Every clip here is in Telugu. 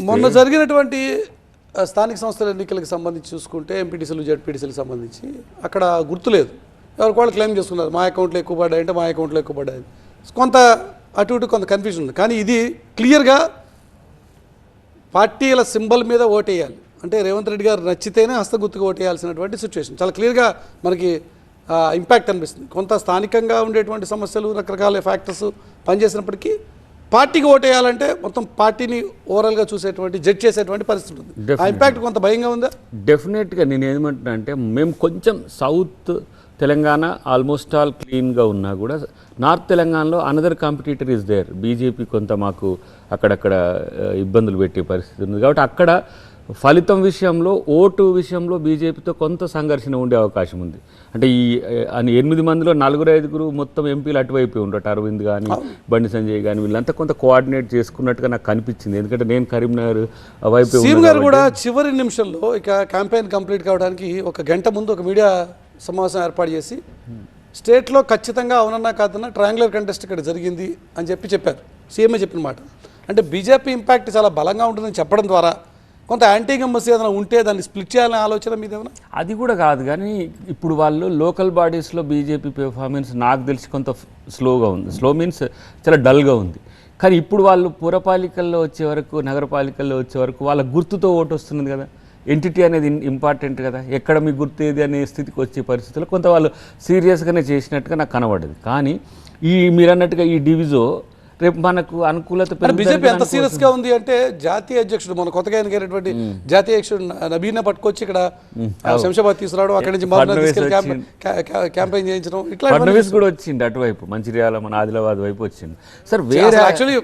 మొన్న జరిగినటువంటి స్థానిక సంస్థల ఎన్నికలకు సంబంధించి చూసుకుంటే ఎంపీటీసీలు జెడ్పీటీసీలకు సంబంధించి అక్కడ గుర్తులేదు. ఎవరికి వాళ్ళు క్లెయిమ్ చేసుకున్నారు మా అకౌంట్లో ఎక్కువ పడ్డాయి అంటే మా అకౌంట్లో ఎక్కువ పడ్డాయి. కొంత అటు ఇటు కొంత కన్ఫ్యూజన్ ఉంది. కానీ ఇది క్లియర్గా పార్టీల సింబల్ మీద ఓటేయాలి అంటే రేవంత్ రెడ్డి గారు నచ్చితేనే హస్తగుర్తుగా ఓటేయాల్సినటువంటి సిచ్యువేషన్ చాలా క్లియర్గా మనకి ఇంపాక్ట్ అనిపిస్తుంది. కొంత స్థానికంగా ఉండేటువంటి సమస్యలు రకరకాల ఫ్యాక్టర్స్ పనిచేసినప్పటికీ పార్టీకి ఓటేయాలంటే మొత్తం పార్టీని ఓవరాల్గా చూసేటువంటి జడ్జ్ చేసేటువంటి పరిస్థితి ఉంది. ఆ ఇంపాక్ట్ కొంత భయంగా ఉందా? డెఫినెట్గా నేను ఏమంటున్నా అంటే మేము కొంచెం సౌత్ తెలంగాణ ఆల్మోస్ట్ ఆల్ క్లీన్గా ఉన్నా కూడా నార్త్ తెలంగాణలో another competitor is there. BJP కొంత మాకు అక్కడక్కడ ఇబ్బందులు పెట్టే పరిస్థితి ఉంది కాబట్టి అక్కడ ఫలితం విషయంలో ఓటు విషయంలో బీజేపీతో కొంత సంఘర్షణ ఉండే అవకాశం ఉంది. అంటే ఈ 8 మందిలో 4-5 మొత్తం ఎంపీలు అటువైపు ఉండట. అరవింద్ కానీ బండి సంజయ్ కానీ వీళ్ళంతా కొంత కోఆర్డినేట్ చేసుకున్నట్టుగా నాకు కనిపించింది. ఎందుకంటే నేను కరీంనగర్ వైపు సీఎం గారు కూడా చివరి నిమిషంలో ఇక క్యాంపెయిన్ కంప్లీట్ కావడానికి 1 గంట ముందు ఒక మీడియా సమావేశం ఏర్పాటు చేసి స్టేట్లో ఖచ్చితంగా అవునన్నా కాదన్నా ట్రయాంగులర్ కంటెస్ట్ ఇక్కడ జరిగింది అని చెప్పారు. సీఎంఏ చెప్పిన మాట అంటే బీజేపీ ఇంపాక్ట్ చాలా బలంగా ఉంటుందని చెప్పడం ద్వారా కొంత యాంటీ గమ్మస్ ఏదైనా ఉంటే దాన్ని స్ప్లిట్ చేయాలనే ఆలోచన మీద ఏమైనా? అది కూడా కాదు కానీ ఇప్పుడు వాళ్ళు లోకల్ బాడీస్లో బీజేపీ పెర్ఫార్మెన్స్ నాకు తెలిసి కొంత స్లోగా ఉంది. స్లో మీన్స్ చాలా డల్గా ఉంది. కానీ ఇప్పుడు వాళ్ళు పురపాలికల్లో వచ్చే వరకు నగరపాలికల్లో వచ్చే వరకు వాళ్ళ గుర్తుతో ఓటు వస్తున్నది కదా. ఎంటిటీ అనేది ఇంపార్టెంట్ కదా. ఎక్కడ మీ గుర్తు ఏది అనే స్థితికి వచ్చే పరిస్థితుల్లో కొంత వాళ్ళు సీరియస్గానే చేసినట్టుగా నాకు కనబడ్డది. కానీ మీరు అన్నట్టుగా ఈ డివిజో రేపు మనకు అనుకూలత బీజేపీ ఎంత సీరియస్గా ఉంది అంటే జాతీయ అధ్యక్షుడు మన కొత్తగా ఎన్నికైనటువంటి జాతీయ అధ్యక్షుడు నబీనా పట్టుకొచ్చి ఇక్కడ శంషాబాద్ తీసుకురావడం, అక్కడి నుంచి క్యాంపెయిన్ చేయించడం, ఇట్లా ఫడ్నవీస్ కూడా వచ్చింది అటువైపు మంచిర్యాల మన ఆదిలాబాద్ వైపు వచ్చింది. సార్ వేరే యాక్చువల్లీ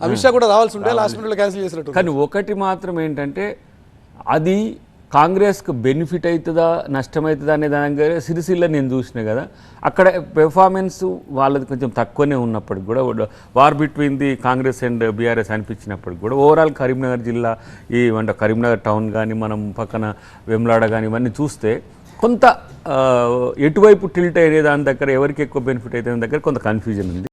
అమిత్ షా కూడా రావాల్సి ఉంటే లాస్ట్ మినిట్లో క్యాన్సిల్ చేసినట్టు. కానీ ఒకటి మాత్రం ఏంటంటే అది కాంగ్రెస్కు బెనిఫిట్ అవుతుందా నష్టమవుతుందా అనే దాని దగ్గర సిరిసిల్ల నేను చూసిన కదా. అక్కడ పెర్ఫార్మెన్స్ వాళ్ళది కొంచెం తక్కువనే ఉన్నప్పటికి కూడా war between the Congress and BRS అనిపించినప్పటికి కూడా ఓవరాల్ కరీంనగర్ జిల్లా అంటే కరీంనగర్ టౌన్ కానీ మనం పక్కన వెమ్లాడ కానీ ఇవన్నీ చూస్తే కొంత ఎటువైపు టిల్ట్ అయ్యే దాని దగ్గర ఎవరికి ఎక్కువ బెనిఫిట్ అయితే దాని దగ్గర కొంత కన్ఫ్యూజన్ ఉంది.